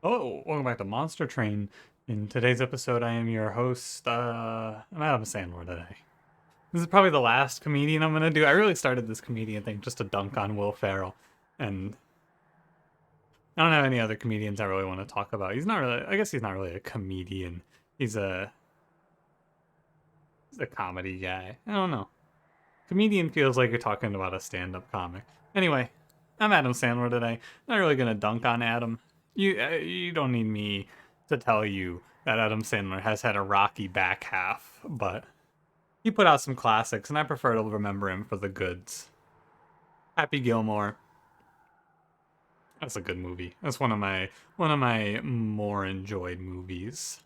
Oh, welcome back to Monster Train. In today's episode, I am your host. I'm Adam Sandler today. This is probably the last comedian I'm gonna do. I really started this comedian thing just to dunk on Will Ferrell, and I don't have any other comedians I really want to talk about. He's not really. I guess he's not really a comedian. He's a he's a comedy guy. I don't know. Comedian feels like you're talking about a stand-up comic. Anyway, I'm Adam Sandler today. Not really gonna dunk on Adam. You don't need me to tell you that Adam Sandler has had a rocky back half, but he put out some classics, and I prefer to remember him for the goods. Happy Gilmore. That's a good movie. That's one of my more enjoyed movies.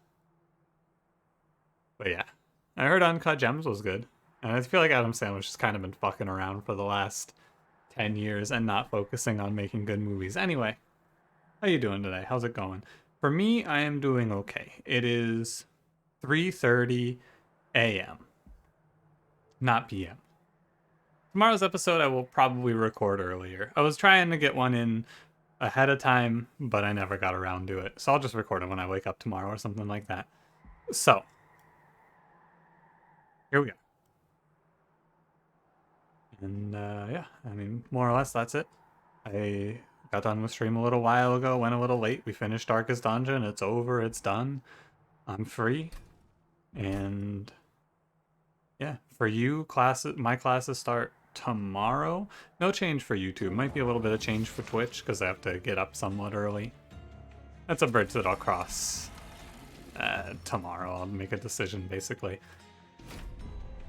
But yeah, I heard Uncut Gems was good, and I feel like Adam Sandler's just kind of been fucking around for the last 10 years and not focusing on making good movies. Anyway, how you doing today? How's it going? For me, I am doing okay. It is 3:30 a.m., not p.m. Tomorrow's episode I will probably record earlier. I was trying to get one in ahead of time, but I never got around to it. So I'll just record it when I wake up tomorrow or something like that. So, here we go. And yeah, I mean, more or less that's it. I got done with stream a little while ago, went a little late. We finished Darkest Dungeon. It's over. It's done. I'm free. And yeah, for you, my classes start tomorrow. No change for YouTube. Might be a little bit of change for Twitch because I have to get up somewhat early. That's a bridge that I'll cross tomorrow. I'll make a decision basically.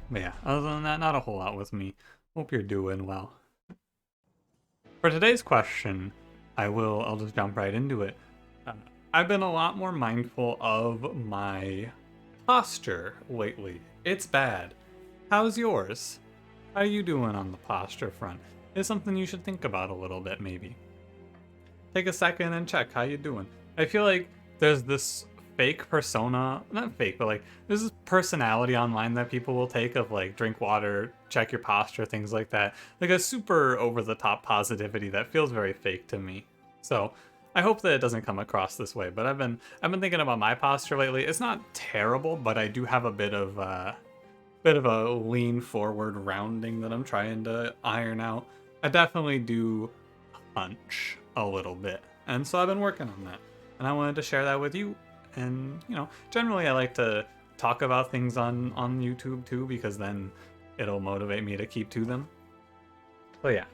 But yeah, other than that, not a whole lot with me. Hope you're doing well. For today's question, I'll just jump right into it. I've been a lot more mindful of my posture lately. It's bad. How's yours? How are you doing on the posture front? It's something you should think about a little bit, maybe. Take a second and check how you doing. I feel like there's this fake persona, not fake, but like there's this personality online that people will take of like drink water, check your posture, things like that. Like a super over the top positivity that feels very fake to me. So I hope that it doesn't come across this way. But I've been thinking about my posture lately. It's not terrible, but I do have a bit of a lean forward rounding that I'm trying to iron out. I definitely do hunch a little bit, and so I've been working on that. And I wanted to share that with you. And, you know, generally I like to talk about things on YouTube too, because then it'll motivate me to keep to them. So yeah,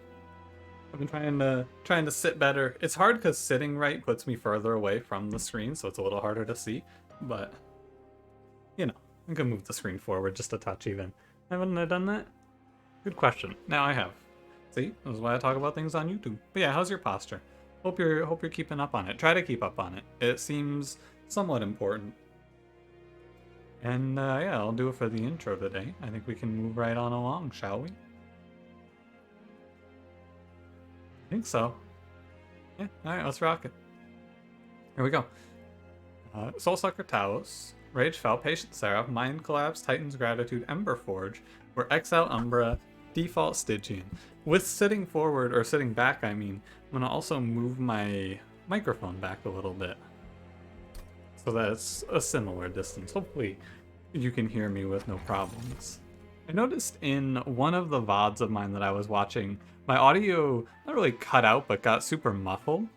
I've been trying to sit better. It's hard because sitting right puts me further away from the screen, so it's a little harder to see. But, you know, I can move the screen forward just a touch even. Haven't I done that? Good question. Now I have. See, this is why I talk about things on YouTube. But yeah, how's your posture? Hope you're keeping up on it. Try to keep up on it. It seems somewhat important. And yeah, I'll do it for the intro today. I think we can move right on along, shall we? I think so. Yeah, alright, let's rock it. Here we go. Soulsucker Talos, Rage Fell, Patient Seraph, Mind Collapse, Titan's Gratitude, Ember Forge, we're Exile Umbra, Default Stygian. With sitting forward, or sitting back, I mean, I'm gonna also move my microphone back a little bit, so that it's a similar distance. Hopefully you can hear me with no problems. I noticed in one of the VODs of mine that I was watching, my audio not really cut out, but got super muffled.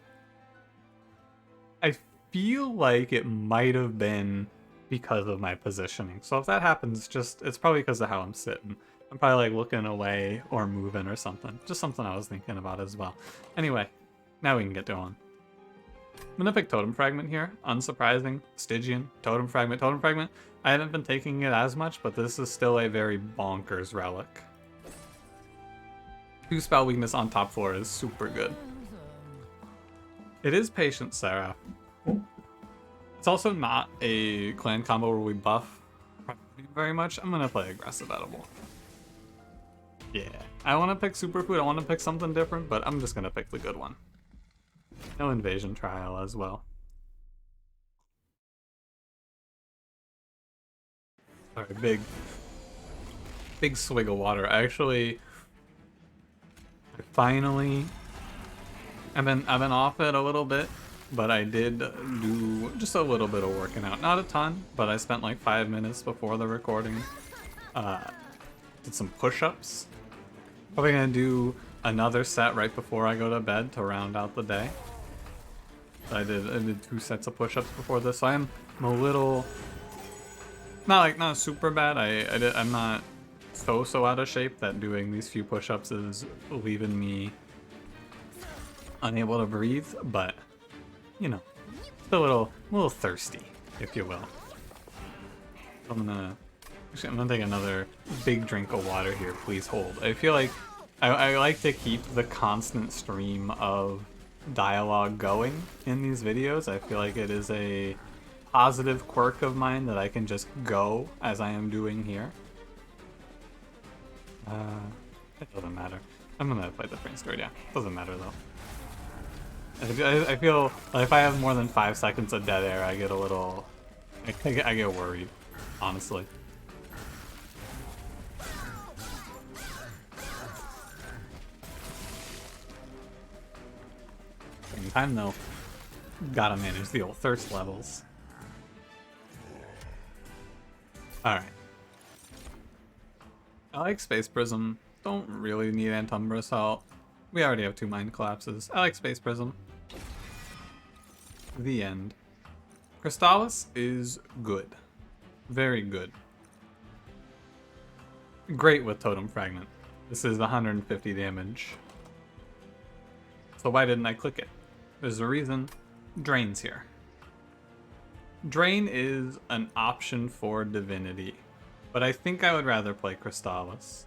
I feel like it might have been because of my positioning. So if that happens, it's probably because of how I'm sitting. I'm probably like looking away or moving or something. Just something I was thinking about as well. Anyway, now we can get going. I'm gonna pick Totem Fragment here. Unsurprising. Stygian. Totem Fragment. Totem Fragment. I haven't been taking it as much, but this is still a very bonkers relic. 2 spell weakness on top 4 is super good. It is Patient Seraph. It's also not a clan combo where we buff very much. I'm gonna play aggressive edible. Yeah, I want to pick Superfood. I want to pick something different, but I'm just gonna pick the good one. No Invasion Trial as well. Sorry, big swig of water. Actually, finally, I've been off it a little bit. but I did do just a little bit of working out. Not a ton, but I spent like 5 minutes before the recording. Did some push-ups. Probably gonna do another set right before I go to bed to round out the day. I did 2 sets of push-ups before this, so I'm a little not super bad. I'm not so out of shape that doing these few push-ups is leaving me unable to breathe, but you know, a little thirsty, if you will. I'm gonna take another big drink of water here. Please hold. I feel like I like to keep the constant stream of dialogue going in these videos. I feel like it is a positive quirk of mine that I can just go as I am doing here. It doesn't matter. I'm gonna play the train story, yeah. Doesn't matter though. I feel like if I have more than 5 seconds of dead air, I get a little... I get worried, honestly. Same time though, gotta manage the old thirst levels. Alright. I like Space Prism. Don't really need Umbra Assault. We already have 2 Mind Collapses. I like Space Prism. The end. Crystallis is good. Very good. Great with Totem Fragment. This is 150 damage. So why didn't I click it? There's a reason. Drain's here. Drain is an option for Divinity, but I think I would rather play Crystallis.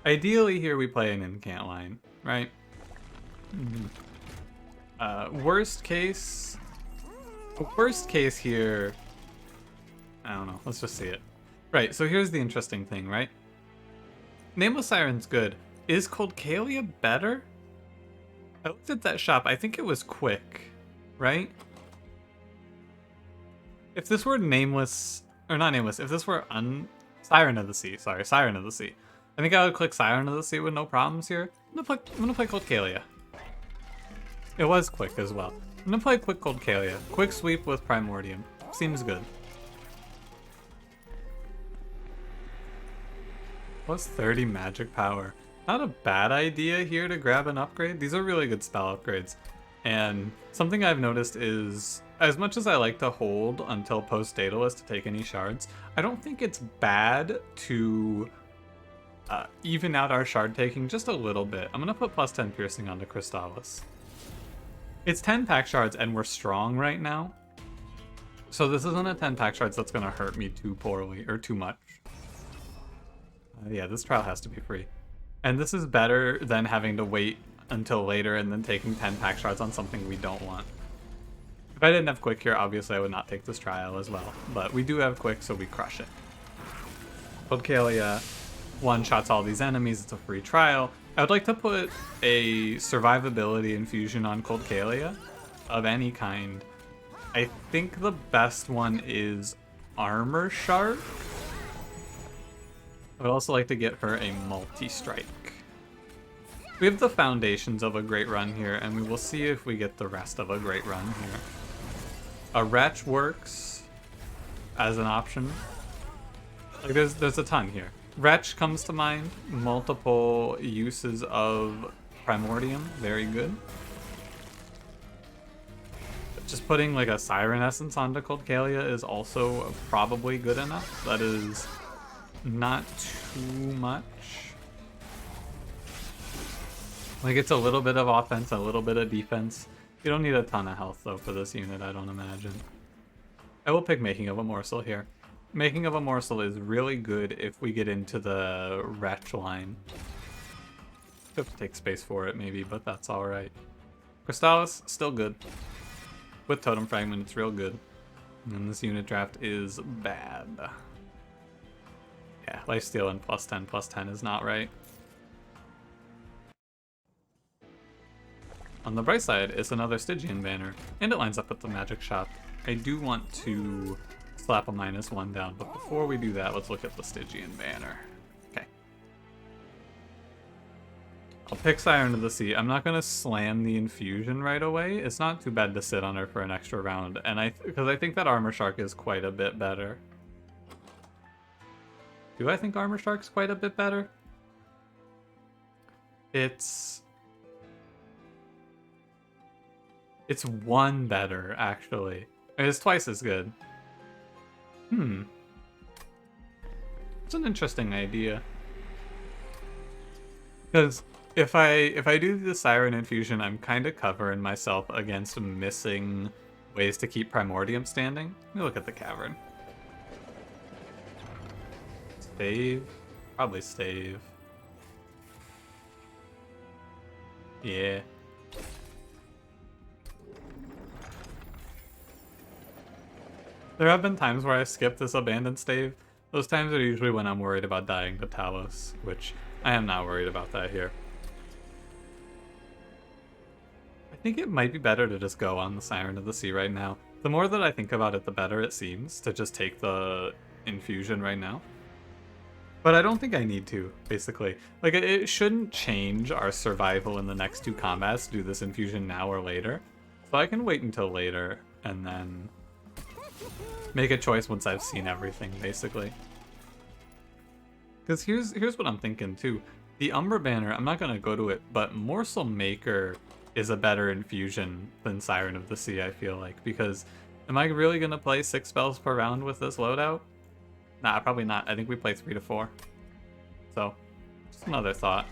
Ideally here we play an incant line, right? Worst case here, I don't know, let's just see it. Right, so here's the interesting thing, right? Nameless Siren's good. Is Coldcalia better? I looked at that shop, I think it was quick, right? If this were Nameless, or not Nameless, if this were Siren of the Sea, sorry, Siren of the Sea. I think I would click Siren of the Sea with no problems here. I'm gonna play Coldcalia. It was quick as well. I'm gonna play quick Coldcalia. Quick sweep with Primodium. Seems good. Plus 30 magic power. Not a bad idea here to grab an upgrade. These are really good spell upgrades. And something I've noticed is, as much as I like to hold until post-Daedalus to take any shards, I don't think it's bad to even out our shard taking just a little bit. I'm gonna put plus 10 piercing onto Crystallis. It's 10 pack shards and we're strong right now. So this isn't a 10 pack shards that's gonna hurt me too poorly or too much. Yeah, this trial has to be free. And this is better than having to wait until later and then taking 10 pack shards on something we don't want. If I didn't have quick here, obviously I would not take this trial as well. But we do have quick, so we crush it. Coldcalia one-shots all these enemies, it's a free trial. I would like to put a survivability infusion on Coldcalia of any kind. I think the best one is Armor Shark. I would also like to get her a multi-strike. We have the foundations of a great run here, and we will see if we get the rest of a great run here. A Wretch works as an option. Like there's a ton here. Wretch comes to mind. Multiple uses of Primordium, very good. Just putting like a Siren Essence onto Coldcalia is also probably good enough. That is not too much. Like it's a little bit of offense, a little bit of defense. You don't need a ton of health though for this unit, I don't imagine. I will pick Making of a Morsel here. Making of a Morsel is really good if we get into the Wretch line. Have to take space for it maybe, but that's alright. Crystallis, still good. With Totem Fragment, it's real good. And this unit draft is bad. Yeah, Lifesteal and plus 10 is not right. On the bright side, it's another Stygian banner, and it lines up with the magic shop. I do want to slap a -1 down, but before we do that, let's look at the Stygian banner. Okay. I'll pick Siren of the Sea. I'm not gonna slam the infusion right away. It's not too bad to sit on her for an extra round, and because I think that Armor Shark is quite a bit better. Do I think Armor Shark's quite a bit better? It's one better, actually. It's twice as good. It's an interesting idea. Because if I do the Siren Infusion, I'm kind of covering myself against missing ways to keep Primordium standing. Let me look at the cavern. Stave? Probably stave. Yeah. There have been times where I skip this abandoned stave. Those times are usually when I'm worried about dying to Talos, which I am not worried about that here. I think it might be better to just go on the Siren of the Sea right now. The more that I think about it, the better it seems to just take the infusion right now. But I don't think I need to, basically. Like, it shouldn't change our survival in the next 2 combats to do this infusion now or later. So I can wait until later and then make a choice once I've seen everything, basically. Because here's what I'm thinking, too. The Umbra banner, I'm not going to go to it, but Morsel Maker is a better infusion than Siren of the Sea, I feel like. Because am I really going to play 6 spells per round with this loadout? Nah, probably not. I think we play 3 to 4. So, just another thought.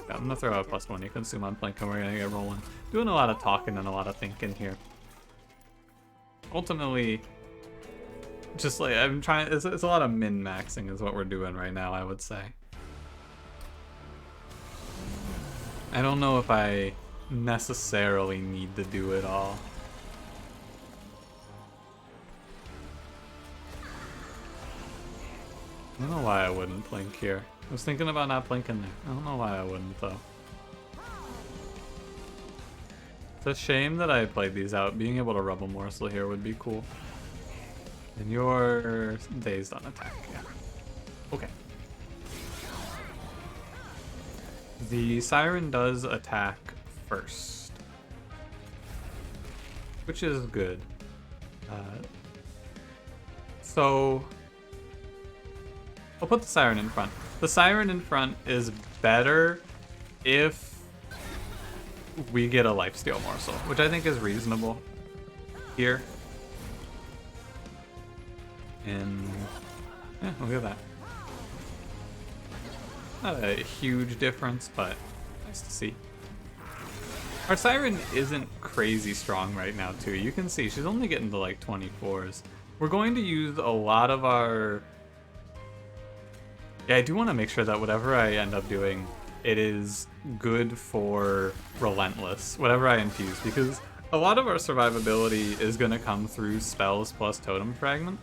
Yeah, I'm going to throw out +1. You consume on Blink and we're going to get rolling. Doing a lot of talking and a lot of thinking here. Ultimately, just like I'm trying, it's a lot of min-maxing is what we're doing right now, I would say. I don't know if I necessarily need to do it all. I don't know why I wouldn't blink here. I was thinking about not blinking there. I don't know why I wouldn't, though. It's a shame that I played these out. Being able to Rebel Morsel here would be cool. And you're dazed on attack, yeah. Okay. The Siren does attack first, which is good. So I'll put the Siren in front. The Siren in front is better if we get a lifesteal morsel, which I think is reasonable here. And yeah, look at that. Not a huge difference, but nice to see. Our Siren isn't crazy strong right now, too. You can see she's only getting to like 24s. We're going to use a lot of our... Yeah, I do want to make sure that whatever I end up doing, it is good for relentless, whatever I infuse, because a lot of our survivability is going to come through spells plus totem fragment.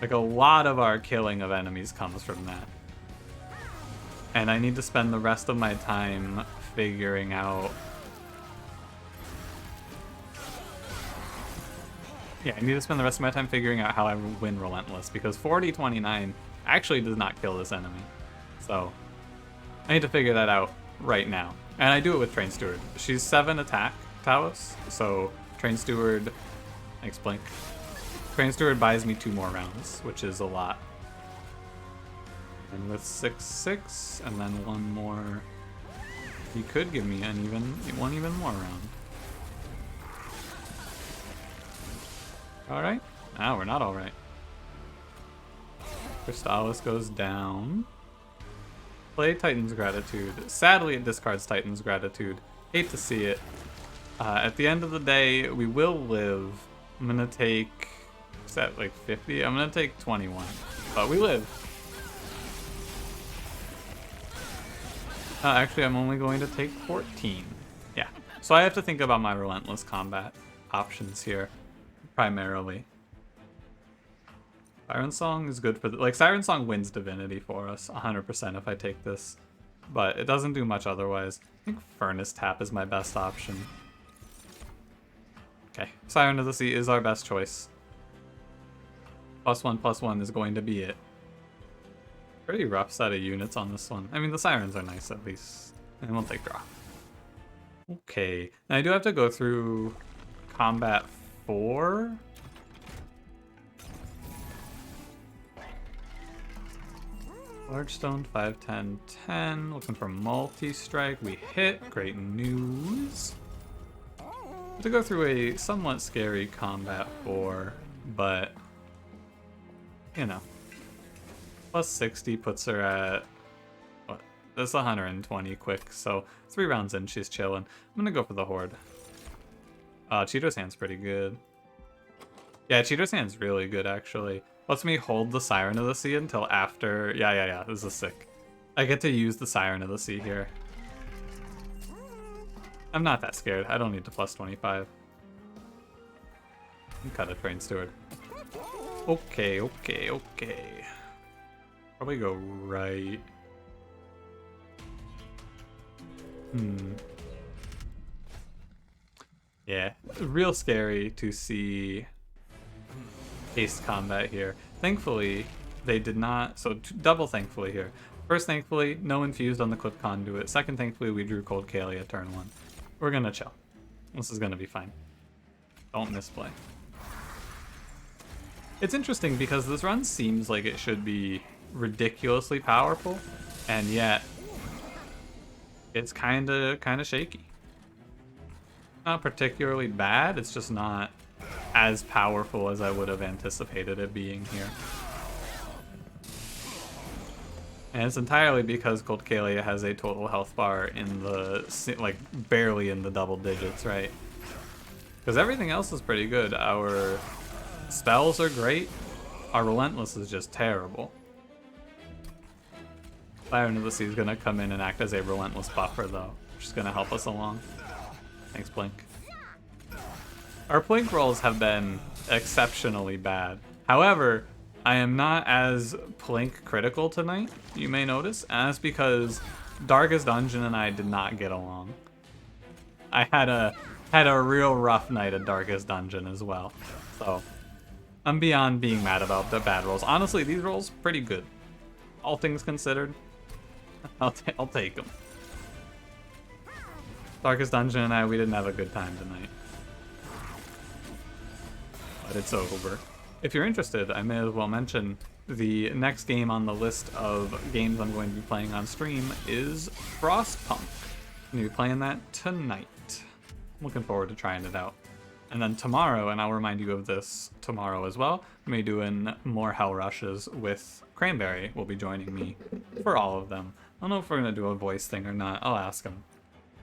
Like, a lot of our killing of enemies comes from that. And I need to spend the rest of my time figuring out... Yeah, I need to spend the rest of my time figuring out how I win Relentless, because 40-29 actually does not kill this enemy. So, I need to figure that out right now. And I do it with Train Steward. She's 7 attack, Talos, so Train Steward... Thanks, Blink. Train Steward buys me 2 more rounds, which is a lot. And with 6/6, and then 1 more, he could give me one even more round. Alright? No, we're not alright. Crystallis goes down. Play Titan's Gratitude. Sadly, it discards Titan's Gratitude. Hate to see it. At the end of the day, we will live. I'm gonna take... Is that like 50? I'm gonna take 21. But we live. Actually, I'm only going to take 14. Yeah. So I have to think about my relentless combat options here, primarily. Siren Song is good for... Like, Siren Song wins Divinity for us, 100% if I take this. But it doesn't do much otherwise. I think Furnace Tap is my best option. Okay. Siren of the Sea is our best choice. +1/+1 is going to be it. Pretty rough set of units on this one. I mean, the sirens are nice at least. And we'll take draw. Okay. Now I do have to go through combat 4. Large stone, 5, 10, 10. Looking for multi-strike. We hit. Great news. To go through a somewhat scary combat 4, but, you know. Plus 60 puts her at, what? That's 120 quick, so 3 rounds in, she's chilling. I'm gonna go for the Horde. Cheeto's Hand's pretty good. Yeah, Cheeto's Hand's really good, actually. Lets me hold the Siren of the Sea until after... Yeah, this is sick. I get to use the Siren of the Sea here. I'm not that scared. I don't need to plus 25. Cut a Train Steward. Okay. Probably go right. Yeah, real scary to see haste combat here. Thankfully, they did not, so double thankfully here. First, thankfully, no infused on the Clip Conduit. Second, thankfully, we drew Cold Kalia turn 1. We're gonna chill. This is gonna be fine. Don't misplay. It's interesting because this run seems like it should be ridiculously powerful, and yet it's kinda shaky. Not particularly bad, it's just not as powerful as I would have anticipated it being here. And it's entirely because Cold Kalia has a total health bar in the, like, barely in the double digits, right? Because everything else is pretty good. Our spells are great. Our Relentless is just terrible. Siren of the Sea is going to come in and act as a Relentless buffer, though, which is going to help us along. Thanks, Blink. Our Blink rolls have been exceptionally bad. However, I am not as Blink critical tonight, you may notice, as because Darkest Dungeon and I did not get along. I had a real rough night at Darkest Dungeon as well. So, I'm beyond being mad about the bad rolls. Honestly, these rolls pretty good. All things considered, I'll take them. Darkest Dungeon and I, we didn't have a good time tonight. But it's over. If you're interested, I may as well mention the next game on the list of games I'm going to be playing on stream is Frostpunk. I'm going to be playing that tonight. Looking forward to trying it out. And then tomorrow, and I'll remind you of this tomorrow as well, I'm going to be doing more Hell Rushes with Cranberry. Will be joining me for all of them. I don't know if we're going to do a voice thing or not. I'll ask him.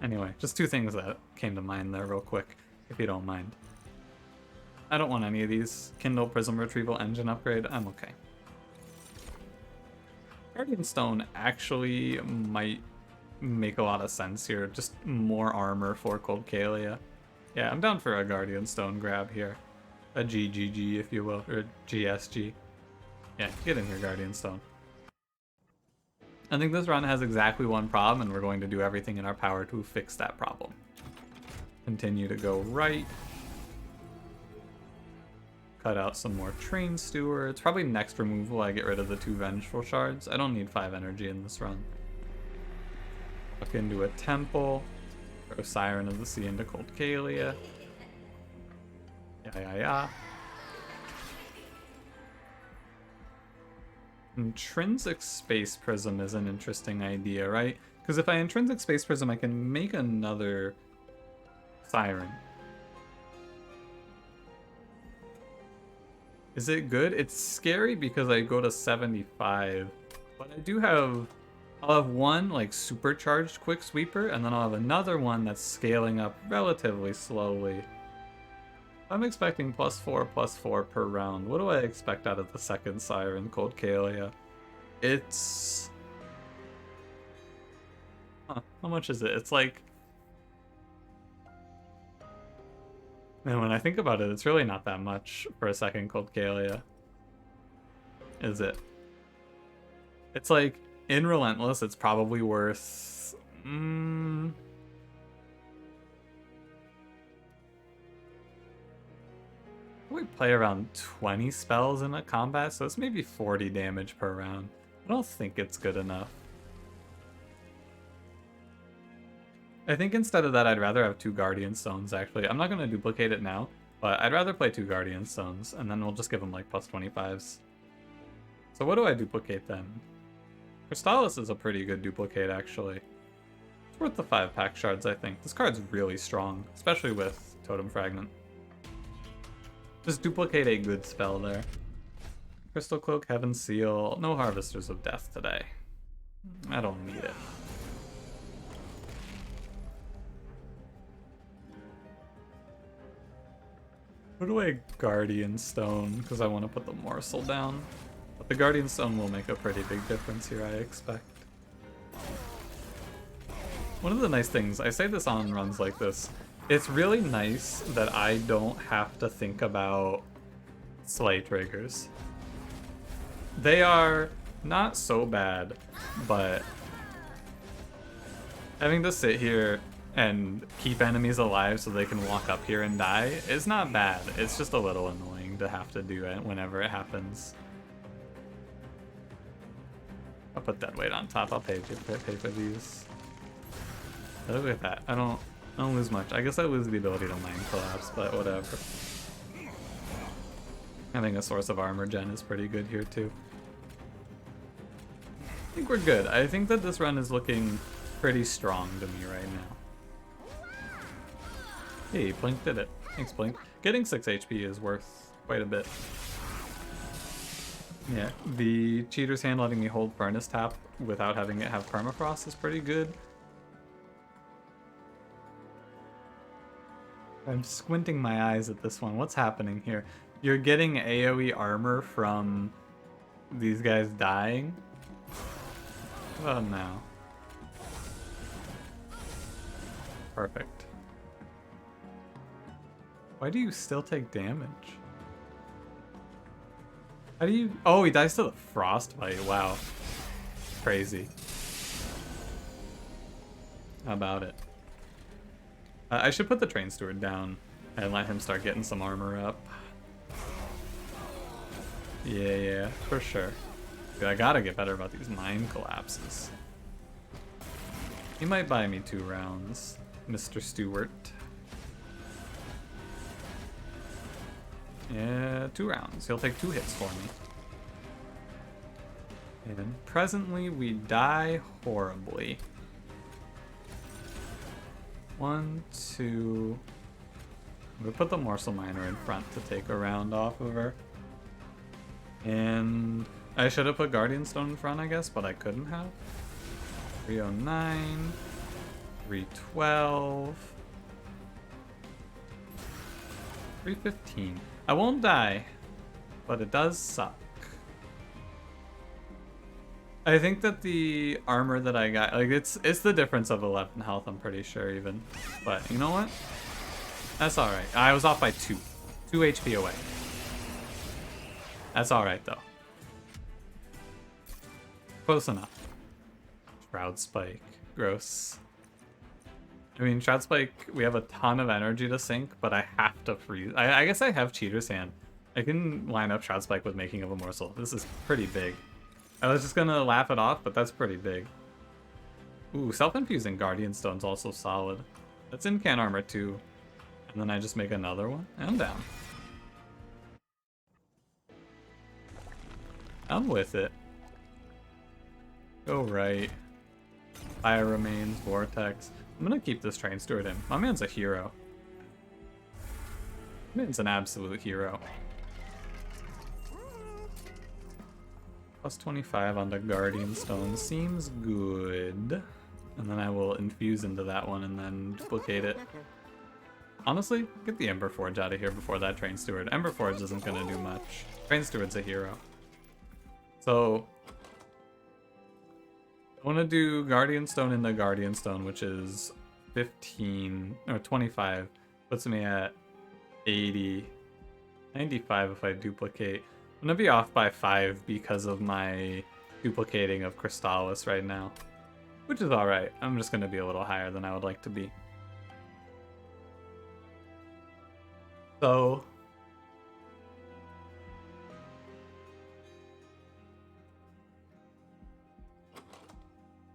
Anyway, just 2 things that came to mind there real quick, if you don't mind. I don't want any of these. Kindle Prism Retrieval Engine upgrade, I'm okay. Guardian Stone actually might make a lot of sense here. Just more armor for Cold Kalia. Yeah, I'm down for a Guardian Stone grab here. A GGG, if you will, or a GSG. Yeah, get in here, Guardian Stone. I think this run has exactly one problem, and we're going to do everything in our power to fix that problem. Continue to go right. Cut out some more Train Stewards. Probably next removal I get rid of the 2 Vengeful Shards. I don't need 5 energy in this run. Look into a Temple. Throw Siren of the Sea into Cold Kalia. Yeah. Intrinsic Space Prism is an interesting idea, right? Because if I Intrinsic Space Prism, I can make another Siren. Is it good? It's scary because I go to 75, but I'll have one like supercharged quick sweeper, and then I'll have another one that's scaling up relatively slowly. I'm expecting +4/+4 per round. What do I expect out of the second Siren, Cold Kalia? It's... Huh, how much is it? It's like... And when I think about it, it's really not that much for a second Cold Kalia. Is it? It's like, in Relentless, it's probably worth... We play around 20 spells in a combat, so it's maybe 40 damage per round. I don't think it's good enough. I think instead of that, I'd rather have 2 Guardian Stones, actually. I'm not going to duplicate it now, but I'd rather play 2 Guardian Stones, and then we'll just give them, like, plus 25s. So what do I duplicate, then? Crystallis is a pretty good duplicate, actually. It's worth the 5-pack shards, I think. This card's really strong, especially with Totem Fragment. Just duplicate a good spell there. Crystal Cloak, Heaven Seal. No Harvesters of Death today. I don't need it. What do I Guardian Stone? Because I want to put the morsel down. But the Guardian Stone will make a pretty big difference here, I expect. One of the nice things, I say this on runs like this, it's really nice that I don't have to think about Slay triggers. They are not so bad, but having to sit here and keep enemies alive so they can walk up here and die is not bad. It's just a little annoying to have to do it whenever it happens. I'll put that weight on top. I'll pay for these. Look at that. I don't lose much. I guess I lose the ability to Mind Collapse, but whatever. I think a Source of Armor gen is pretty good here too. I think we're good. I think that this run is looking pretty strong to me right now. Hey, Blink did it. Thanks, Blink. Getting 6 HP is worth quite a bit. Yeah, the Cheater's Hand letting me hold Furnace Tap without having it have Permafrost is pretty good. I'm squinting my eyes at this one. What's happening here? You're getting AoE armor from these guys dying? Oh no. Perfect. Why do you still take damage? How do you... Oh, he dies to the Frostbite. Wow. Crazy. How about it? I should put the Train Steward down and let him start getting some armor up. Yeah, for sure. Dude, I gotta get better about these Mind Collapses. He might buy me 2 rounds, Mr. Stewart. Yeah, 2 rounds. He'll take 2 hits for me. And presently, we die horribly. 1, 2... I'm gonna put the Morsel Miner in front to take a round off of her. And I should have put Guardian Stone in front, I guess, but I couldn't have. 309... 312... 315. I won't die, but it does suck. I think that the armor that I got, like, it's the difference of 11 health, I'm pretty sure even. But you know what? That's alright. I was off by 2 HP away. That's alright though. Close enough. Shroud Spike. Gross. I mean, Shroud Spike, we have a ton of energy to sink, but I have to freeze. I guess I have Cheater's Hand. I can line up Shroud Spike with Making of a Morsel. This is pretty big. I was just gonna laugh it off, but that's pretty big. Ooh, Self-Infusing Guardian Stone's also solid. That's Incan Armor too. And then I just make another one. I'm down. I'm with it. Go right. Fire Remains, Vortex. I'm gonna keep this Train Steward in. My man's a hero. My man's an absolute hero. Plus 25 on the Guardian Stone seems good. And then I will infuse into that one and then duplicate it. Honestly, get the Ember Forge out of here before that Train Steward. Ember Forge isn't gonna do much. Train Steward's a hero. So I want to do Guardian Stone into Guardian Stone, which is 15 or 25. Puts me at 80, 95 if I duplicate. I'm gonna be off by 5 because of my duplicating of Crystallis right now, which is alright. I'm just gonna be a little higher than I would like to be. So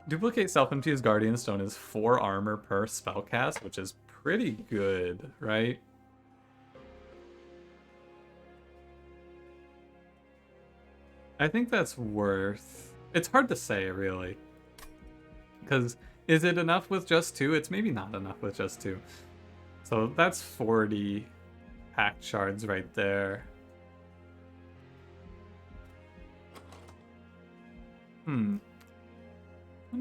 Duplicate self-infused Guardian Stone is 4 armor per spellcast, which is pretty good, right? I think that's worth... It's hard to say, really. Because is it enough with just 2? It's maybe not enough with just 2. So that's 40 packed shards right there.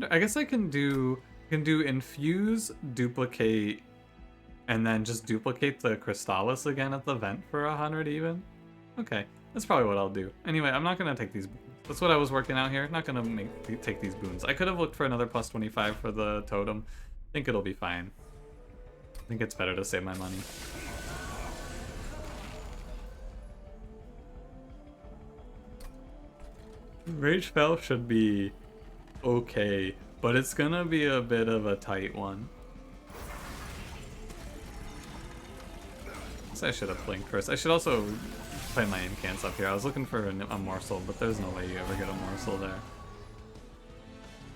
I guess I can do infuse, duplicate, and then just duplicate the Crystallis again at the vent for 100 even. Okay, that's probably what I'll do. Anyway, I'm not gonna take these boons. That's what I was working out here. Not gonna take these boons. I could have looked for another plus 25 for the totem. I think it'll be fine. I think it's better to save my money. Rage Spell should be okay, but it's gonna be a bit of a tight one. So I should have blinked first. I should also play my incants up here. I was looking for a morsel, but there's no way you ever get a morsel there.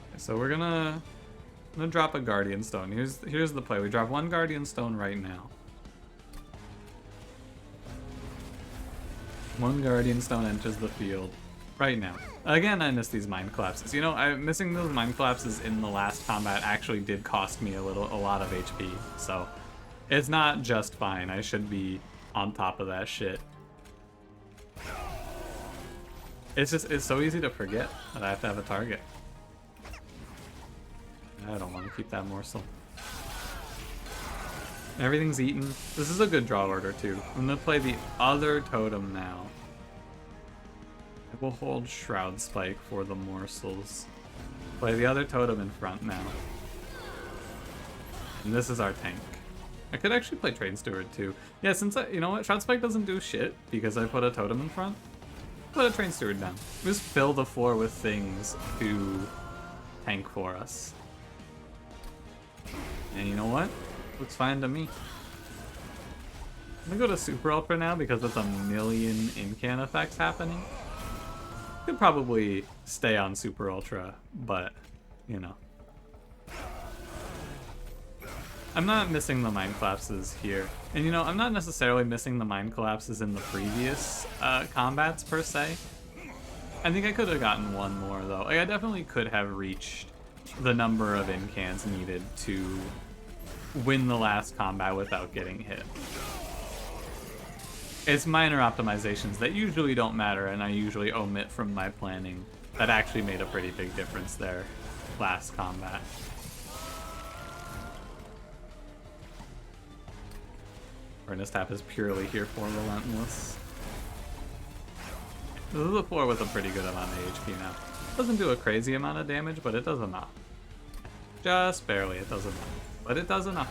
Okay, so we're gonna drop a Guardian Stone. Here's the play. We drop 1 Guardian Stone right now. 1 Guardian Stone enters the field right now. Again, I miss these Mind Collapses. You know, missing those Mind Collapses in the last combat actually did cost me a lot of HP, so it's not just fine. I should be on top of that shit. It's so easy to forget that I have to have a target. I don't want to keep that morsel. Everything's eaten. This is a good draw order too. I'm gonna play the other totem now. I will hold Shroud Spike for the morsels. Play the other totem in front now. And this is our tank. I could actually play Train Steward too. Yeah, since you know what, Shroud Spike doesn't do shit because I put a totem in front. Put a Train Steward down. Just fill the floor with things to tank for us. And you know what? Looks fine to me. I'm gonna go to Super Ultra now because there's a million incant effects happening. Could probably stay on Super Ultra, but you know. I'm not missing the Mind Collapses here. And you know, I'm not necessarily missing the Mind Collapses in the previous combats per se. I think I could have gotten 1 more though. Like, I definitely could have reached the number of incants needed to win the last combat without getting hit. It's minor optimizations that usually don't matter and I usually omit from my planning that actually made a pretty big difference there last combat. Furnace Tap is purely here for Relentless. This is a floor with a pretty good amount of HP now. Doesn't do a crazy amount of damage, but it does enough. Just barely, it does enough. But it does enough.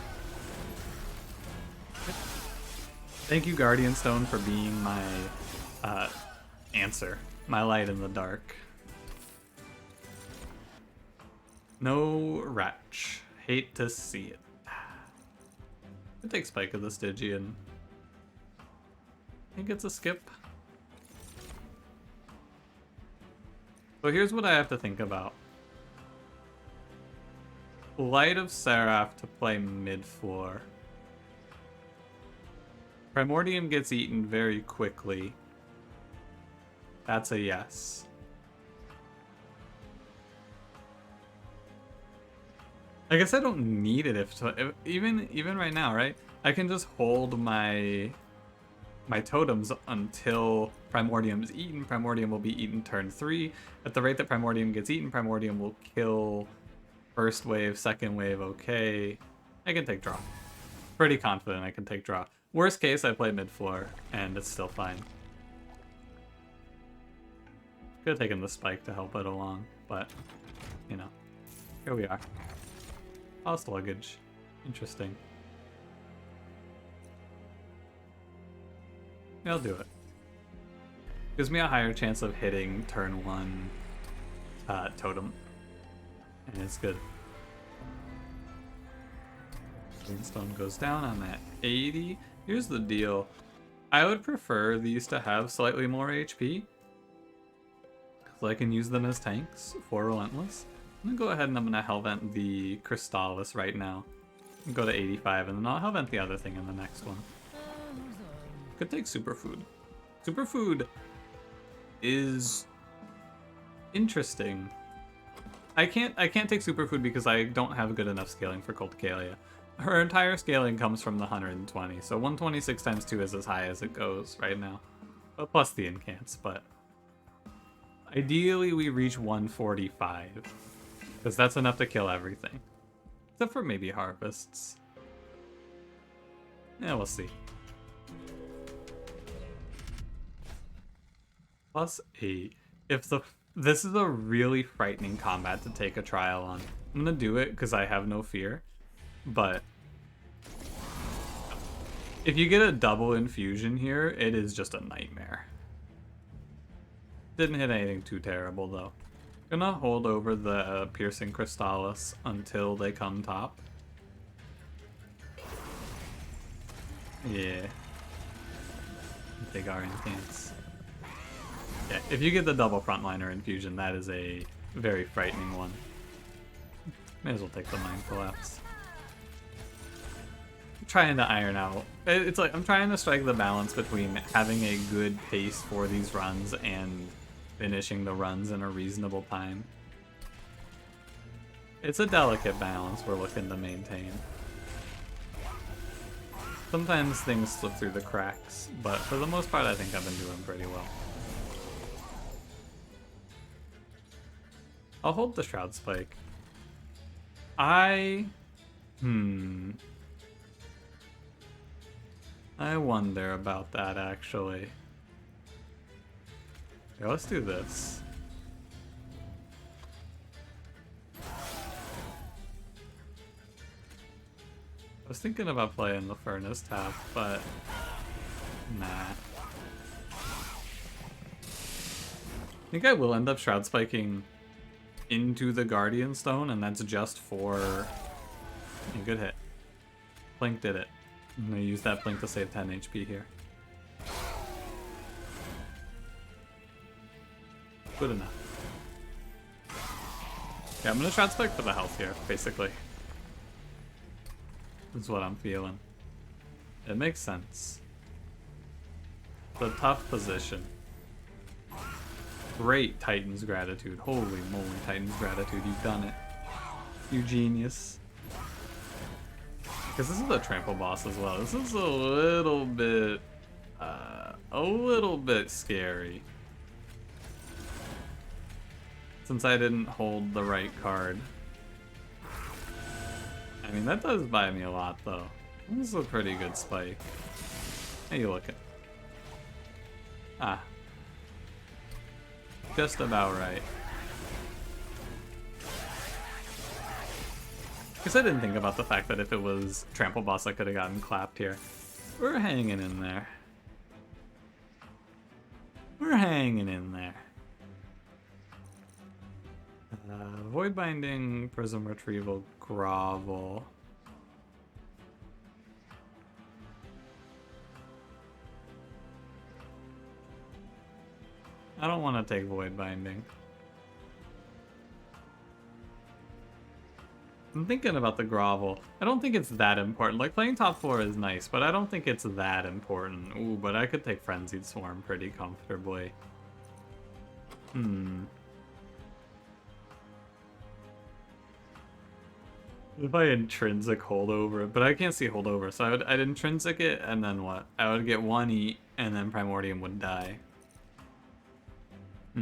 Thank you, Guardian Stone, for being my answer. My light in the dark. No Ratch. Hate to see it. I'll take Spike of the Stygian. I think it's a skip. So here's what I have to think about. Light of Seraph to play mid-floor. Primordium gets eaten very quickly. That's a yes. I guess I don't need it if even right now, right? I can just hold my totems until Primordium is eaten. Primordium will be eaten turn 3. At the rate that Primordium gets eaten, Primordium will kill first wave, second wave, okay. I can take draw. Pretty confident I can take draw. Worst case, I play mid-floor, and it's still fine. Could have taken the Spike to help it along, but, you know, here we are. Lost luggage. Interesting. I'll do it. Gives me a higher chance of hitting turn 1 totem. And it's good. Greenstone goes down. I'm at 80. Here's the deal. I would prefer these to have slightly more HP. Because I can use them as tanks for Relentless. I'm gonna go ahead and I'm gonna Hellvent the Crystallis right now. Go to 85, and then I'll Hellvent the other thing in the next one. Could take Superfood. Superfood is interesting. I can't take Superfood because I don't have good enough scaling for Colticalia. Her entire scaling comes from the 120, so 126 times 2 is as high as it goes right now. But plus the incants, but ideally we reach 145, because that's enough to kill everything. Except for maybe harvests. Yeah, we'll see. Plus 8. This is a really frightening combat to take a trial on. I'm gonna do it because I have no fear. But if you get a double infusion here, it is just a nightmare. Didn't hit anything too terrible though. Gonna hold over the Piercing Crystallis until they come top. Yeah. Take our incants. Yeah, if you get the double frontliner infusion, that is a very frightening one. May as well take the Mind Collapse. I'm trying to iron out. It's like I'm trying to strike the balance between having a good pace for these runs and finishing the runs in a reasonable time. It's a delicate balance we're looking to maintain. Sometimes things slip through the cracks, but for the most part I think I've been doing pretty well. I'll hold the Shroud Spike. I wonder about that actually. Yeah, let's do this. I was thinking about playing the Furnace tap, but nah. I think I will end up Shroud Spiking into the Guardian Stone, and that's just for a good hit. Blink did it. I'm gonna use that blink to save 10 HP here. Good enough. Yeah, I'm gonna Shroud Spike for the health here, basically. That's what I'm feeling. It makes sense. It's a tough position. Great Titan's Gratitude. Holy moly, Titan's Gratitude. You've done it. You genius. Because this is a trample boss as well. This is a little bit scary. Since I didn't hold the right card. I mean, that does buy me a lot, though. This is a pretty good spike. How you looking? Ah. Just about right. Guess I didn't think about the fact that if it was Trample Boss, I could have gotten clapped here. We're hanging in there. We're hanging in there. Void Binding, Prism Retrieval, Grovel. I don't want to take Void Binding. I'm thinking about the Grovel. I don't think it's that important. Like, playing top 4 is nice, but I don't think it's that important. Ooh, but I could take Frenzied Swarm pretty comfortably. If I intrinsic holdover it, but I can't see holdover, so I'd intrinsic it, and then what? I would get 1 eat, and then Primordium would die. I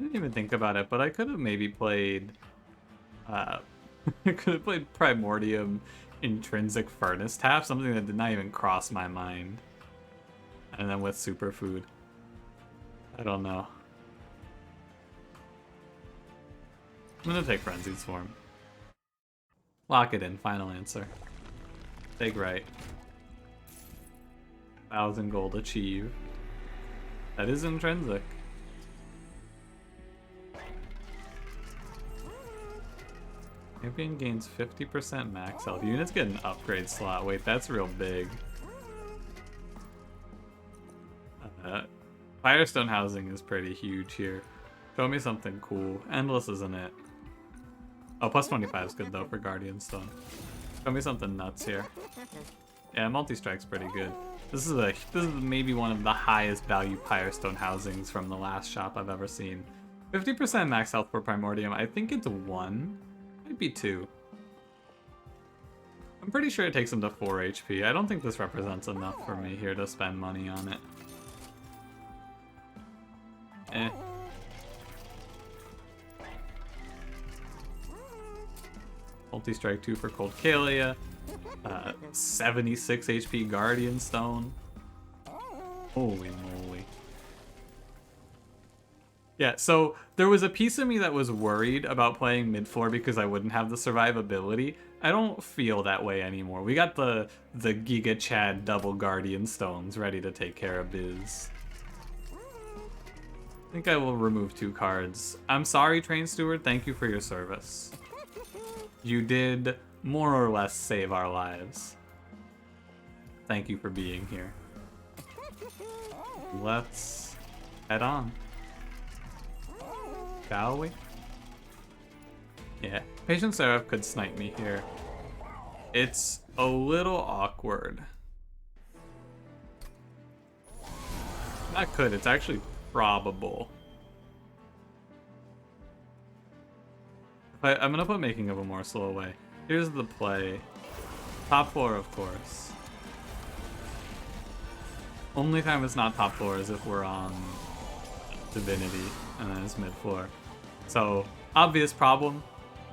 didn't even think about it, but I could have maybe played... I could have played Primordium Intrinsic Furnace Tap, something that did not even cross my mind. And then with Superfood. I don't know. I'm gonna take Frenzied Swarm. Lock it in, final answer. Take right. 1,000 gold achieve. That is intrinsic. Champion gains 50% max health. Units get an upgrade slot. Wait, that's real big. Firestone housing is pretty huge here. Show me something cool. Endless isn't it? Oh, plus 25 is good though for Guardian Stone. Show me something nuts here. Yeah, multi-strike's pretty good. This is maybe one of the highest value Firestone housings from the last shop I've ever seen. 50% max health for Primordium. I think it's 1. Might be 2. I'm pretty sure it takes him to 4 HP. I don't think this represents enough for me here to spend money on it. Eh. Multi-strike 2 for Cold Kalia. 76 HP Guardian Stone. Holy moly. Yeah, so there was a piece of me that was worried about playing mid-floor because I wouldn't have the survivability. I don't feel that way anymore. We got the Giga Chad double Guardian Stones ready to take care of biz. I think I will remove 2 cards. I'm sorry, Train Steward. Thank you for your service. You did more or less save our lives. Thank you for being here. Let's head on. Shall we? Yeah, Patient Seraph could snipe me here. It's a little awkward. Not could, it's actually probable. I'm gonna put Making of a Morsel away. Here's the play. Top floor, of course. Only time it's not top floor is if we're on Divinity, and then it's mid floor. So, obvious problem.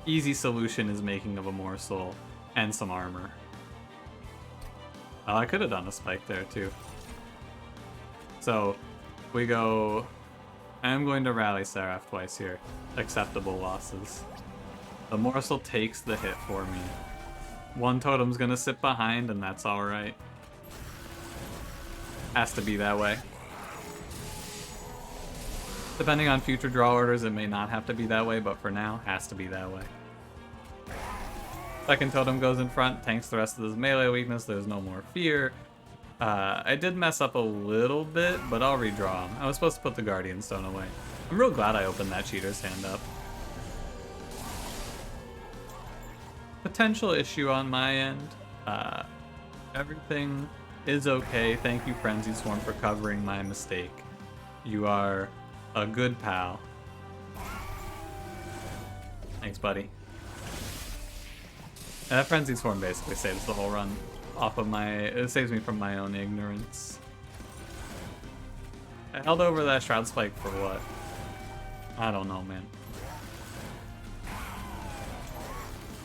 Easy solution is Making of a Morsel and some armor. Oh, I could have done a spike there too. So, we go... I'm going to rally Seraph twice here. Acceptable losses. The morsel takes the hit for me. One totem's gonna sit behind, and that's alright. Has to be that way. Depending on future draw orders, it may not have to be that way, but for now, has to be that way. Second totem goes in front, tanks the rest of this melee weakness, there's no more fear. I did mess up a little bit, but I'll redraw him. I was supposed to put the Guardian Stone away. I'm real glad I opened that cheater's hand up. Potential issue on my end. Everything is okay. Thank you, Frenzied Swarm, for covering my mistake. You are a good pal. Thanks, buddy. That Frenzied Swarm basically saves the whole run off of my... It saves me from my own ignorance. I held over that Shroud Spike for what? I don't know, man.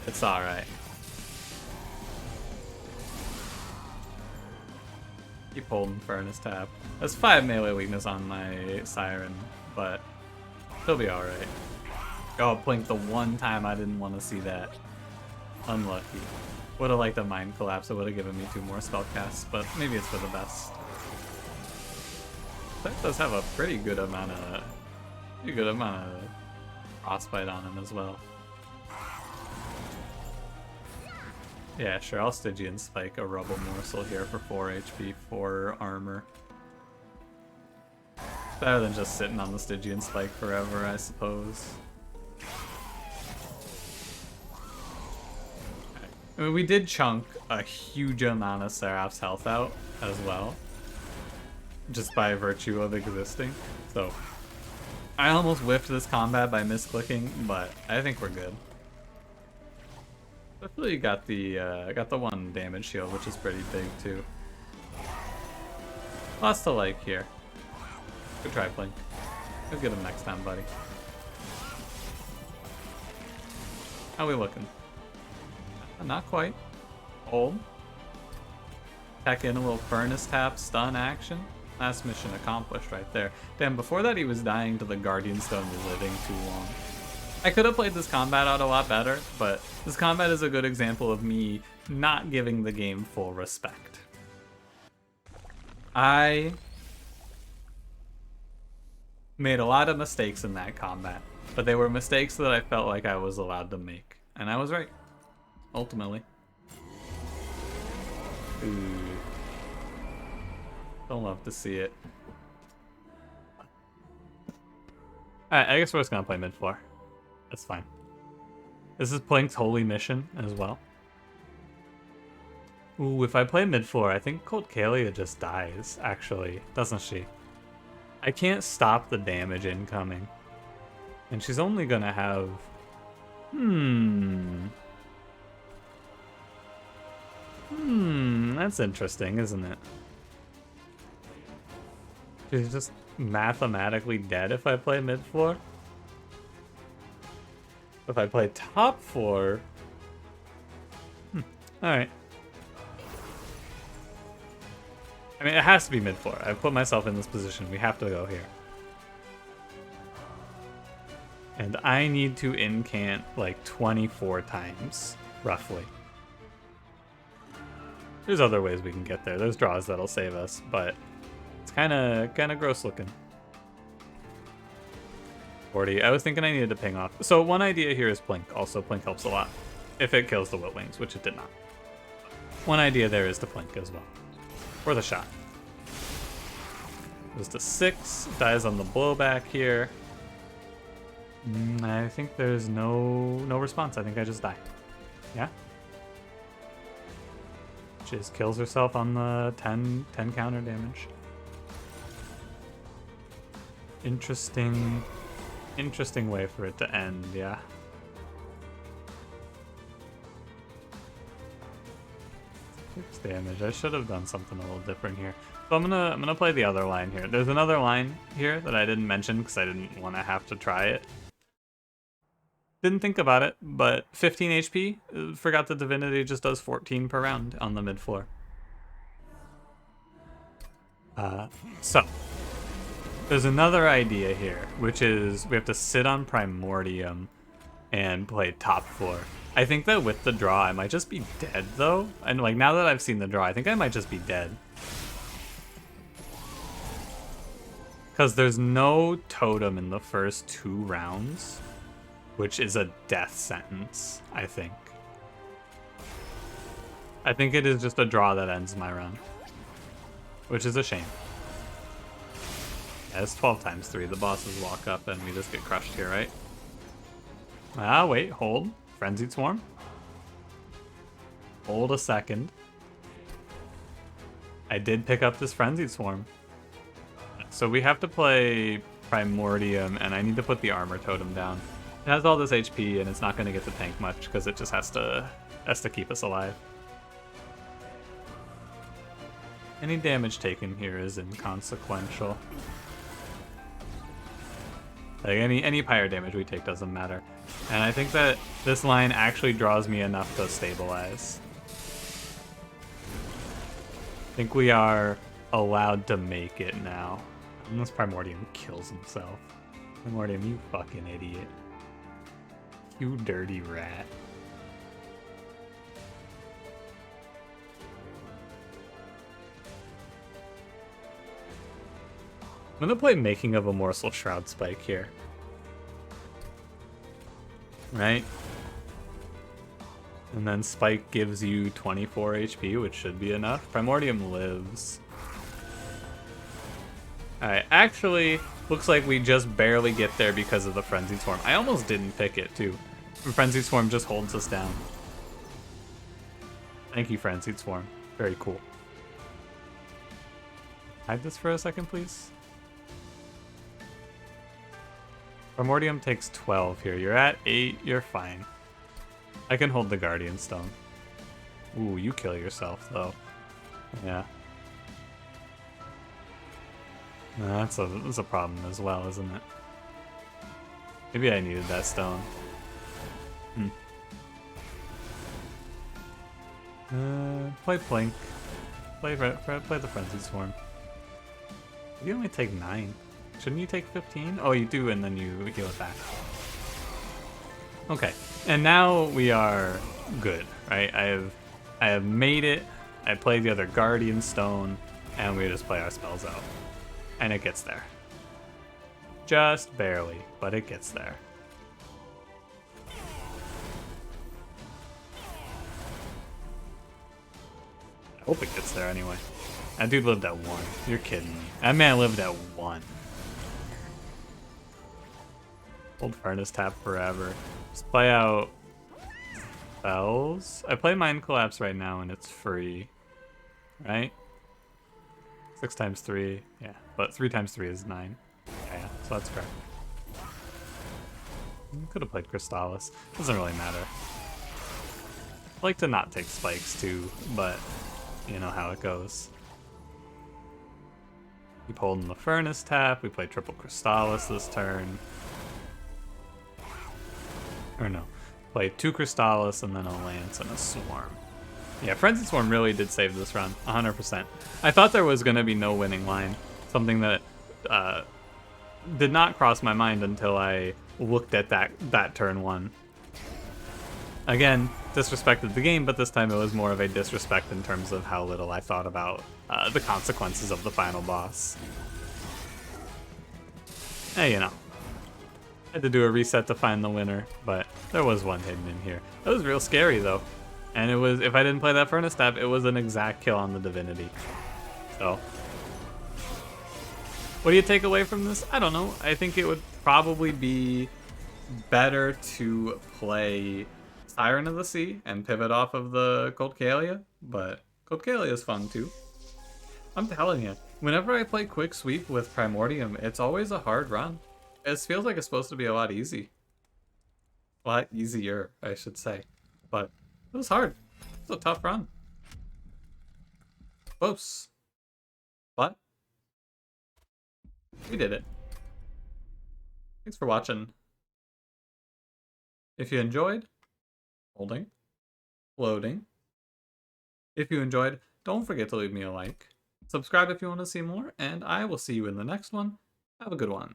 It's alright. Keep holding Furnace Tap. That's 5 melee weakness on my Siren, but she'll be alright. Oh, Plink the one time I didn't want to see that. Unlucky. Would have liked a Mind Collapse, it would have given me 2 more spell casts, but maybe it's for the best. That does have a pretty good amount of Frostbite on him as well. Yeah, sure, I'll Stygian Spike a Rubble Morsel here for 4 HP, 4 armor. Better than just sitting on the Stygian Spike forever, I suppose. Okay. I mean, we did chunk a huge amount of Seraph's health out as well, just by virtue of existing. So, I almost whiffed this combat by misclicking, but I think we're good. Definitely got the 1 damage shield, which is pretty big too. Lots to like here. Good try, Plink. We'll get him next time, buddy. How we looking? Not quite. Hold. Tech in a little Furnace Tap stun action. Last mission accomplished right there. Damn, before that he was dying to the Guardian Stone living too long. I could have played this combat out a lot better, but this combat is a good example of me not giving the game full respect. I made a lot of mistakes in that combat, but they were mistakes that I felt like I was allowed to make. And I was right, ultimately. Ooh. Don't love to see it. Alright, I guess we're just gonna play mid-4. That's fine. This is Plink's holy mission as well. Ooh, if I play mid-4, I think Cold Kalia just dies, actually, doesn't she? I can't stop the damage incoming. And she's only gonna have... that's interesting, isn't it? She's just mathematically dead if I play mid-4. If I play top 4... Alright. I mean, it has to be mid-4. I've put myself in this position. We have to go here. And I need to incant like 24 times, roughly. There's other ways we can get there. There's draws that'll save us, but it's kind of gross looking. 40. I was thinking I needed to ping off. So one idea here is Plink. Also, Plink helps a lot if it kills the Witwings, which it did not. One idea there is to Plink as well. Or the shot. Goes to 6. Dies on the blowback here. I think there's no response. I think I just die. Yeah? She just kills herself on the 10 counter damage. Interesting way for it to end, yeah. Damage. I should have done something a little different here. So I'm gonna play the other line here. There's another line here that I didn't mention because I didn't want to have to try it. Didn't think about it, but 15 HP. Forgot that Divinity just does 14 per round on the mid floor. So there's another idea here, which is we have to sit on Primordium and play top 4. I think that with the draw, I might just be dead, though. And, like, now that I've seen the draw, I think I might just be dead. Because there's no totem in the first 2 rounds, which is a death sentence, I think. I think it is just a draw that ends my run, which is a shame. Yeah, it's 12 times 3. The bosses walk up and we just get crushed here, right? Ah, wait, hold. Frenzied Swarm. Hold a second. I did pick up this Frenzied Swarm. So we have to play Primordium, and I need to put the armor totem down. It has all this HP, and it's not going to get to tank much because it just has to keep us alive. Any damage taken here is inconsequential. Like any pyre damage we take doesn't matter. And I think that this line actually draws me enough to stabilize. I think we are allowed to make it now. Unless Primordium kills himself. Primordium, you fucking idiot. You dirty rat. I'm gonna play Making of a Morsel Shroud Spike here. Right? And then Spike gives you 24 HP, which should be enough. Primordium lives. Alright, actually, looks like we just barely get there because of the Frenzied Swarm. I almost didn't pick it, too. The Frenzied Swarm just holds us down. Thank you, Frenzied Swarm. Very cool. Hide this for a second, please. Primordium takes 12 here. You're at 8. You're fine. I can hold the Guardian Stone. Ooh, you kill yourself, though. Yeah. That's a problem as well, isn't it? Maybe I needed that stone. Play Plink. Play the Frenzied Swarm. You only take 9. Shouldn't you take 15? Oh, you do, and then you heal it back. Okay, and now we are good, right? I have made it. I played the other Guardian Stone, and we just play our spells out. And it gets there. Just barely, but it gets there. I hope it gets there anyway. That dude lived at 1. You're kidding me. That man lived at 1. Hold Furnace Tap forever. Just play out spells. I play Mind Collapse right now and it's free. Right? 6 times 3. Yeah, but 3 times 3 is 9. Yeah, so that's correct. Could have played Crystallis. Doesn't really matter. I like to not take spikes too, but you know how it goes. Keep holding the Furnace Tap. We play triple Crystallis this turn. Or no. Play 2 Crystallis and then a Lance and a Swarm. Yeah, Frenzy Swarm really did save this run, 100%. I thought there was going to be no winning line. Something that did not cross my mind until I looked at that turn 1. Again, disrespected the game, but this time it was more of a disrespect in terms of how little I thought about the consequences of the final boss. Hey, you know. I had to do a reset to find the winner, but there was one hidden in here. That was real scary, though. And it was, if I didn't play that Furnace Tap, it was an exact kill on the Divinity. So, what do you take away from this? I don't know. I think it would probably be better to play Siren of the Sea and pivot off of the Cold Kalia, but Cold Kalia is fun too. I'm telling you, whenever I play Quick Sweep with Primordium, it's always a hard run. It feels like it's supposed to be a lot easier, I should say, but it was hard. It was a tough run. Close. But we did it. Thanks for watching. If you enjoyed, holding, loading. If you enjoyed, don't forget to leave me a like. Subscribe if you want to see more, and I will see you in the next one. Have a good one.